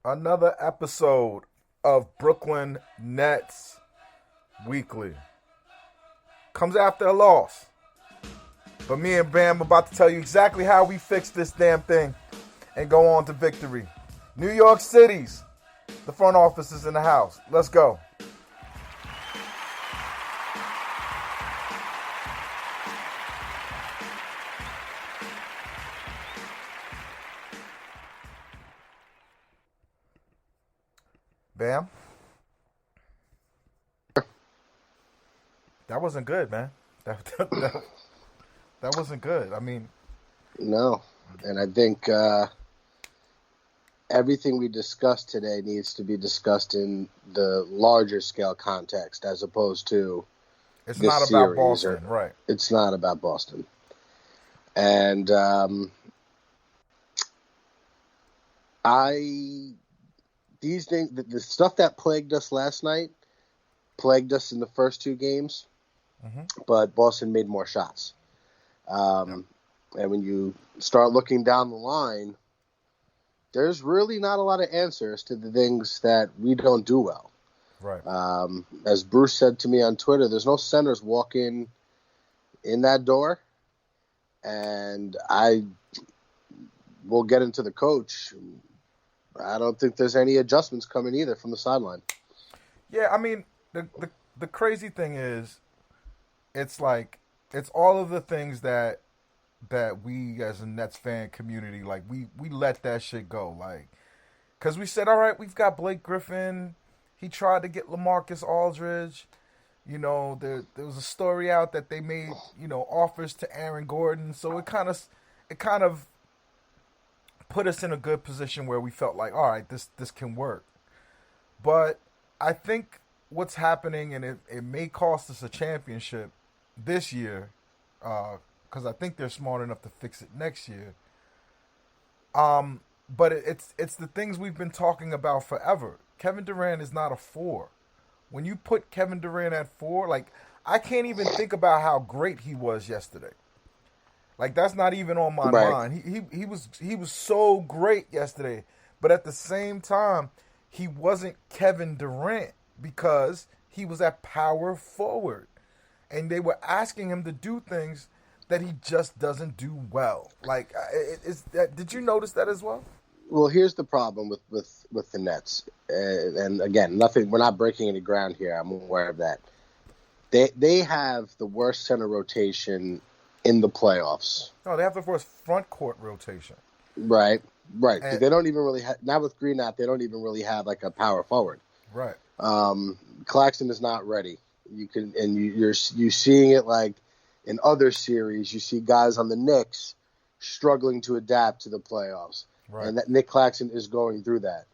Another episode of Brooklyn Nets Weekly comes after a loss. But me and Bam are about to tell you exactly how we fix this damn thing and go on to victory. New York City's the front office is in the house. Let's go. Bam. That wasn't good, man. That wasn't good. I mean, No, and I think everything we discussed today needs to be discussed in the larger scale context as opposed to it's this not about series. Boston, right? It's not about Boston. And these things, the stuff that plagued us last night, plagued us in the first two games, but Boston made more shots. And when you start looking down the line, there's really not a lot of answers to the things that we don't do well. Right. As Bruce said to me on Twitter, there's no centers walking in that door. And I will get into the coach. I don't think there's any adjustments coming either from the sideline. Yeah, I mean, the crazy thing is, it's like, it's all of the things that we as a Nets fan community, like, we let that shit go. Like, because we said, all right, we've got Blake Griffin. He tried to get LaMarcus Aldridge. You know, there was a story out that they made, offers to Aaron Gordon. So it kind of put us in a good position where we felt like, all right, this can work. But I think what's happening, and it may cost us a championship this year, because I think they're smart enough to fix it next year. But it's the things we've been talking about forever. Kevin Durant is not a 4. When you put Kevin Durant at 4, like, I can't even think about how great he was yesterday. Like, that's not even on my mind. He was so great yesterday, but at the same time, he wasn't Kevin Durant because he was at power forward, and they were asking him to do things that he just doesn't do well. Like, did you notice that as well? Well, here's the problem with the Nets, and again, nothing. We're not breaking any ground here. I'm aware of that. They have the worst center rotation in the playoffs. No, they have the worst front court rotation. Right. And, They don't even really have, now with Green out, they don't even really have like a power forward. Right. Claxton is not ready. You're seeing it like in other series. You see guys on the Knicks struggling to adapt to the playoffs. Right. And that Nick Claxton is going through that.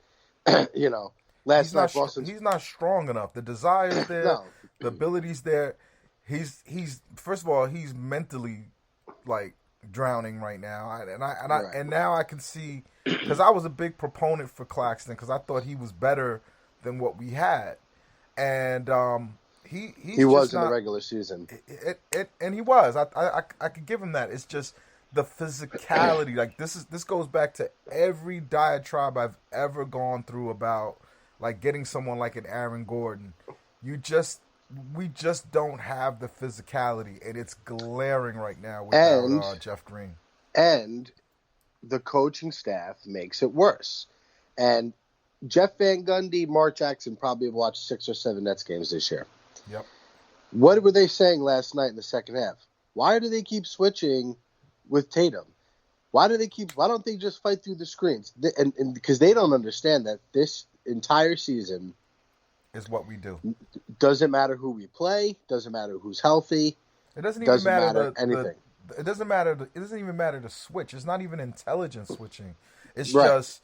Last night Boston. He's not strong enough. The desire is there. No. The ability's there. He's first of all, he's mentally like drowning right now. And now I can see, because I was a big proponent for Claxton because I thought he was better than what we had, and he was in the regular season. And he was. I could give him that. It's just the physicality. Like, this goes back to every diatribe I've ever gone through about like getting someone like an Aaron Gordon. We just don't have the physicality, and it's glaring right now without Jeff Green. And the coaching staff makes it worse. And Jeff Van Gundy, Mark Jackson probably have watched 6 or 7 Nets games this year. Yep. What were they saying last night in the second half? Why do they keep switching with Tatum? Why don't they just fight through the screens? And because they don't understand that this entire season is what we do. Doesn't matter who we play. Doesn't matter who's healthy. It doesn't even matter anything. It doesn't matter. It doesn't even matter to switch. It's not even intelligent switching. It's just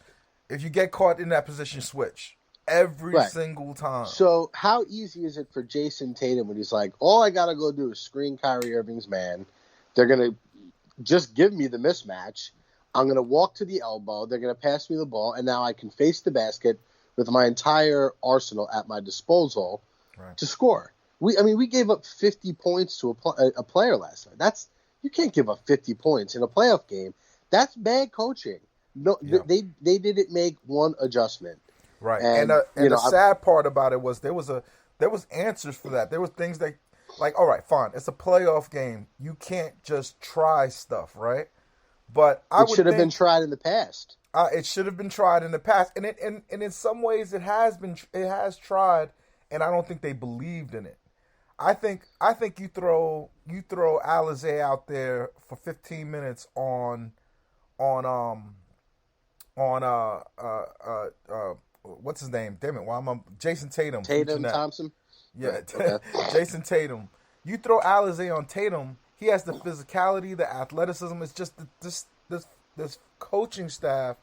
if you get caught in that position, switch every single time. So how easy is it for Jason Tatum when he's like, all I gotta go do is screen Kyrie Irving's man. They're gonna just give me the mismatch. I'm gonna walk to the elbow. They're gonna pass me the ball, and now I can face the basket with my entire arsenal at my disposal to score. We gave up 50 points to a player last night. You can't give up 50 points in a playoff game. That's bad coaching. No, Yeah. they didn't make one adjustment, Right. and And the sad part about it was there was answers for that. There was things that like, all right, fine, it's a playoff game. You can't just try stuff, right? But I it would should have been think tried in the past. it should have been tried in the past, and in some ways it has tried, and I don't think they believed in it. I think you throw Alizé out there for 15 minutes on on what's his name? Damn it! Why am I Jason Tatum from Tatum Jeanette? Thompson. Yeah, Right. Okay. Jason Tatum. You throw Alizé on Tatum, he has the physicality, the athleticism. It's just this coaching staff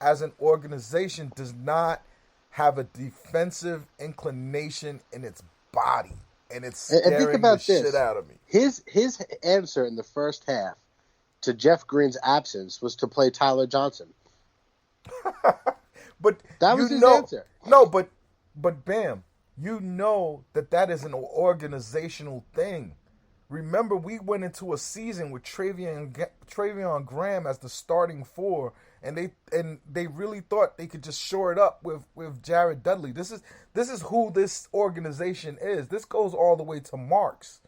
as an organization does not have a defensive inclination in its body, and it's And think scaring the about shit this. out of me. His answer in the first half to Jeff Green's absence was to play Tyler Johnson. But That you was his know, answer. no, but Bam, you know that is an organizational thing. Remember, we went into a season with Travion Graham as the starting four, and they really thought they could just shore it up with Jared Dudley. This is who this organization is. This goes all the way to Marks.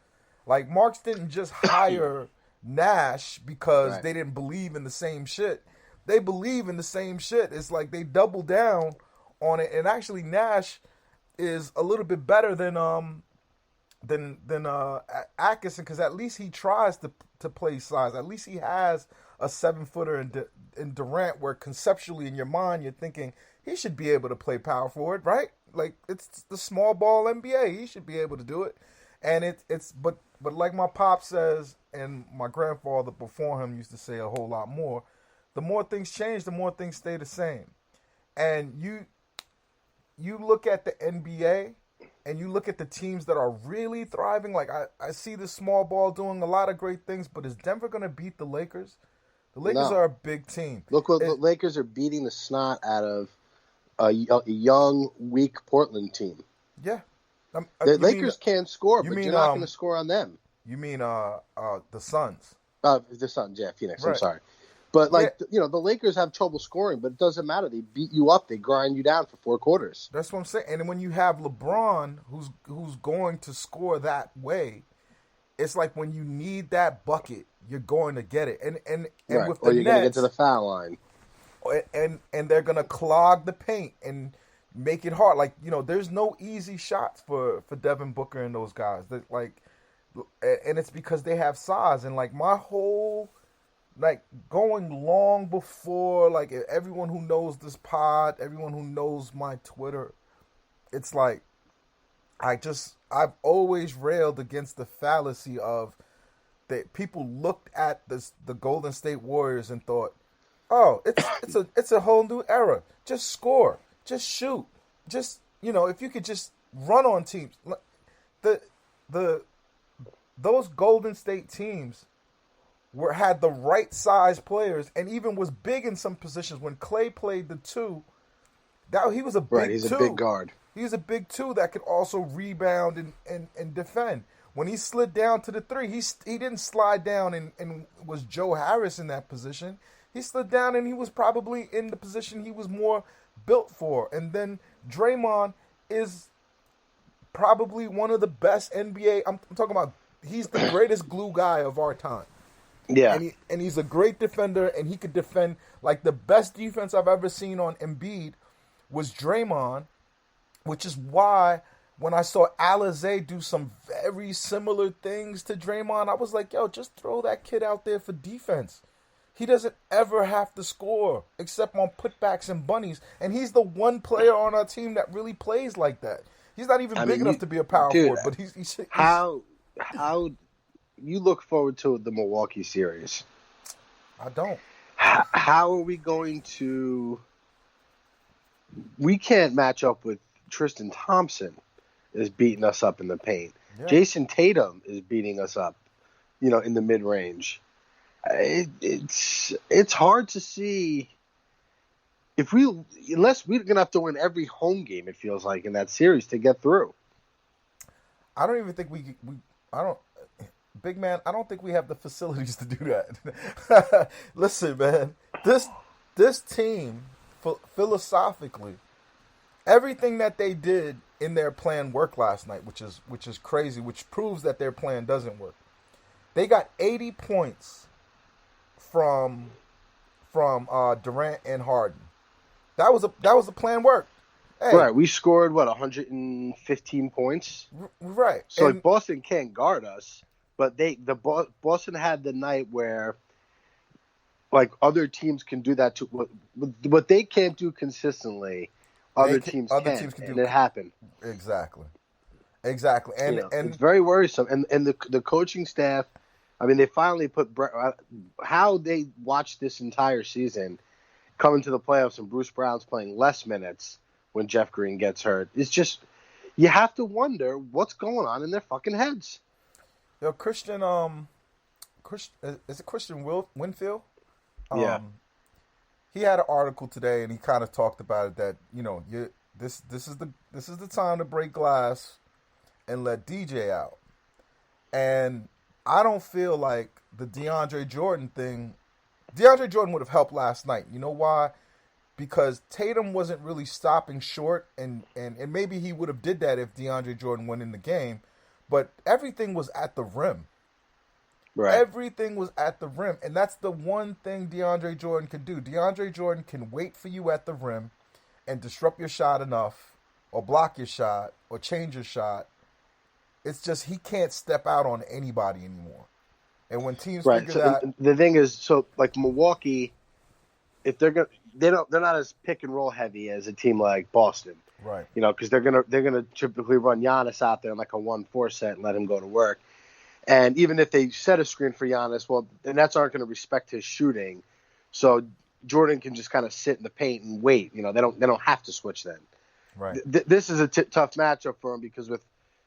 Like Marks didn't just hire Nash because Right. they didn't believe in the same shit. They believe in the same shit. It's like they double down on it, and actually Nash is a little bit better than Atkinson because at least he tries to play size. At least he has a 7-footer in Durant, where conceptually in your mind you're thinking he should be able to play power forward, right? Like it's the small ball NBA. He should be able to do it. And it's but like my pop says, and my grandfather before him used to say a whole lot more. The more things change, the more things stay the same. And you look at the NBA and you look at the teams that are really thriving. Like I see the small ball doing a lot of great things, but is Denver going to beat the Lakers? The Lakers No. are a big team. Look what the Lakers are beating the snot out of a young, weak Portland team. Yeah. The Lakers can't score, you but mean you're not going to score on them. you mean the Suns? The Suns, yeah, Phoenix. I'm Right. sorry, but Yeah. the Lakers have trouble scoring, but it doesn't matter. They beat you up. They grind you down for 4 quarters. That's what I'm saying. And when you have LeBron, who's going to score that way, it's like when you need that bucket, you're going to get it. And Right. with Or the you're going to get Nets, to the foul line. and they're gonna clog the paint and make it hard. Like there's no easy shots for Devin Booker and those guys. That like, and it's because they have size. And like my whole like going long before like everyone who knows this pod, everyone who knows my Twitter, it's like I've always railed against the fallacy of that people looked at the Golden State Warriors and thought, oh, it's a whole new era. Just score, just shoot, just if you could just run on teams. The the those Golden State teams had the right size players and even was big in some positions. When Clay played the two, that he was a big Right. He's two. a big guard. He was a big two that could also rebound and defend. When he slid down to the three, he didn't slide down and was Joe Harris in that position. He slid down and he was probably in the position he was more built for. And then Draymond is probably one of the best NBA. I'm talking about he's the greatest glue guy of our time. Yeah. And he's a great defender, and he could defend. Like the best defense I've ever seen on Embiid was Draymond, which is why when I saw Alizé do some very similar things to Draymond, I was like, yo, just throw that kid out there for defense. He doesn't ever have to score except on putbacks and bunnies. And he's the one player on our team that really plays like that. He's not even big enough to be a power forward, but he's how you look forward to the Milwaukee series? I don't. How are we going to? We can't match up with Tristan Thompson is beating us up in the paint. Yeah. Jason Tatum is beating us up, in the mid range. It's hard to see unless we're gonna have to win every home game. It feels like in that series to get through. I don't even think I don't. Big man, I don't think we have the facilities to do that. Listen, man, this this team, philosophically, everything that they did in their plan worked last night, which is crazy, which proves that their plan doesn't work. They got 80 points from Durant and Harden. That was a plan work. Hey, Right, we scored 115 points. Right, So like Boston can't guard us, but Boston had the night where like other teams can do that too. What they can't do consistently, other teams can, and it happened. Exactly, It's very worrisome. And the coaching staff, I mean, they finally put how they watched this entire season coming to the playoffs, and Bruce Brown's playing less minutes when Jeff Green gets hurt. It's just you have to wonder what's going on in their fucking heads. Yo, Christian, is it Christian Winfield? Yeah. He had an article today, and he kind of talked about it that this is the time to break glass and let DJ out. And I don't feel like the DeAndre Jordan thing. DeAndre Jordan would have helped last night. You know why? Because Tatum wasn't really stopping short, and maybe he would have did that if DeAndre Jordan went in the game. But everything was at the rim. Right. Everything was at the rim. And that's the one thing DeAndre Jordan can do. DeAndre Jordan can wait for you at the rim and disrupt your shot enough, or block your shot, or change your shot. It's just he can't step out on anybody anymore. And when teams figure that, the thing is, so like Milwaukee, if they're not as pick and roll heavy as a team like Boston, right? Because they're gonna typically run Giannis out there in like a 1-4 set and let him go to work. And even if they set a screen for Giannis, well, the Nets aren't going to respect his shooting, so Jordan can just kind of sit in the paint and wait. They don't have to switch then. Right. This is a tough matchup for him because with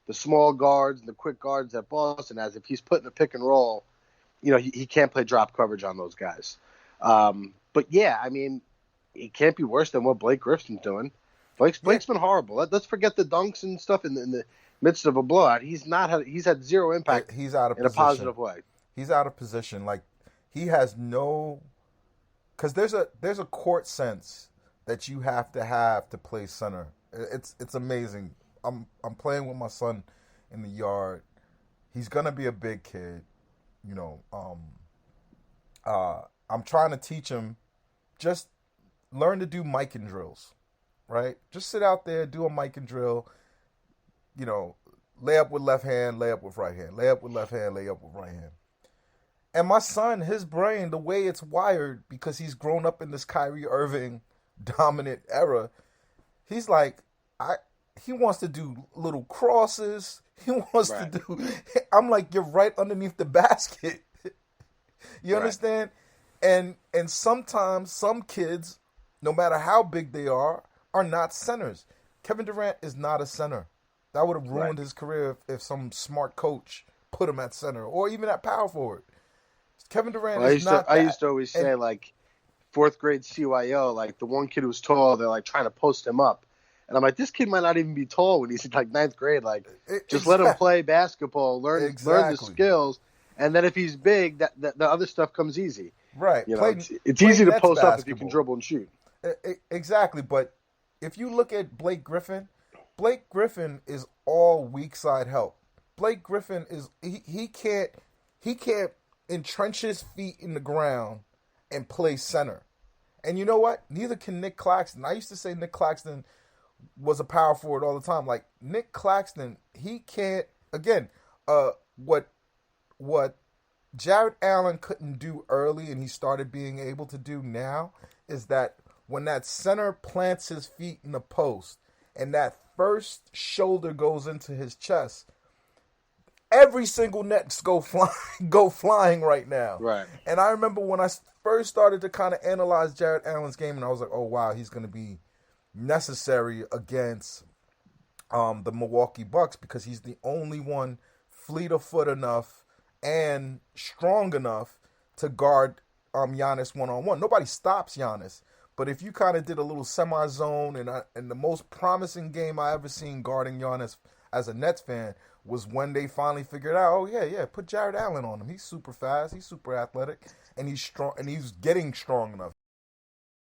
the small guards and the quick guards that Boston has, if he's put in a pick and roll, he can't play drop coverage on those guys. But yeah, I mean, it can't be worse than what Blake Griffin's doing. Blake's been horrible. Let's forget the dunks and stuff in the midst of a blowout. He's had zero impact. He's out of in position. A positive way. He's out of position. Like he has no, because there's a court sense that you have to play center. It's amazing. I'm playing with my son in the yard. He's gonna be a big kid. I'm trying to teach him, just learn to do micing drills, right? Just sit out there, do a micing drill, lay up with left hand, lay up with right hand, lay up with left hand, lay up with right hand. And my son, his brain, the way it's wired, because he's grown up in this Kyrie Irving dominant era, he's like, he wants to do little crosses. He wants to do. I'm like, you're right underneath the basket. You understand? And sometimes some kids, no matter how big they are not centers. Kevin Durant is not a center. That would have ruined his career if some smart coach put him at center or even at power forward. Kevin Durant is not that. I used to always say, like, fourth grade CYO, like the one kid who's tall, they're like trying to post him up. And I'm like, this kid might not even be tall when he's in like ninth grade. Like, just let him play basketball, learn the skills, and then if he's big, that the other stuff comes easy. Right. It's easy to post up if you can dribble and shoot. Exactly. But if you look at Blake Griffin is all weak side help. Blake Griffin is he can't entrench his feet in the ground and play center. And you know what? Neither can Nick Claxton. I used to say Nick Claxton was a power forward all the time. Like Nick Claxton, he can't. Again, what Jared Allen couldn't do early, and he started being able to do now, is that when that center plants his feet in the post, and that first shoulder goes into his chest, every single net go flying right now. Right. And I remember when I first started to kind of analyze Jared Allen's game, and I was like, oh wow, he's going to be necessary against the Milwaukee Bucks because he's the only one fleet of foot enough and strong enough to guard Giannis one-on-one. Nobody stops Giannis. But if you kind of did a little semi-zone, and the most promising game I ever seen guarding Giannis as a Nets fan was when they finally figured out, oh yeah, put Jared Allen on him. He's super fast, he's super athletic, and he's strong, and he's getting strong enough.